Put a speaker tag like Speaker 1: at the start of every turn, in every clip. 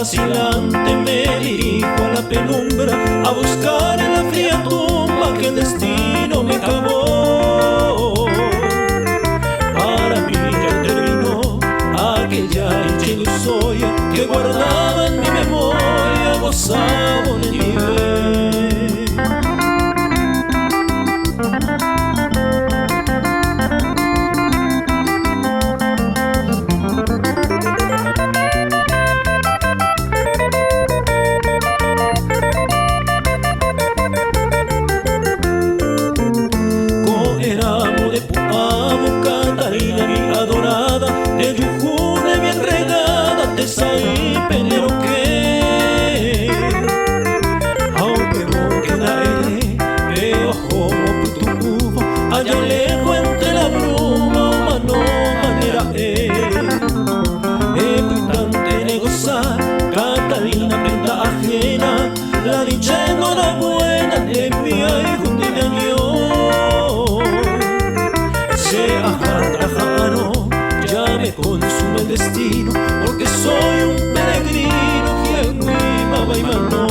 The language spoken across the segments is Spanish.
Speaker 1: vacilante me dirijo a la penumbra a buscar en la fría tumba que el destino me cavó. Para mí ya terminó aquella dicha ilusoria que guardaba en mi memoria, gozaba de nivel. Sai penero que aunque boque l'aire veo como putucuvo allá lejos entre la bruma humano manera instante de gozar Catalina prenda ajena la dicha enhorabuena de mi hijo de mi año se ajarajaro ya me consume el destino porque soy un peregrino que en mi mamá y mano.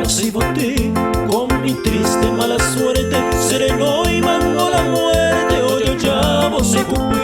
Speaker 1: Si voté con mi triste mala suerte, sereno y mando la muerte, hoy yo ya vos se cumplió.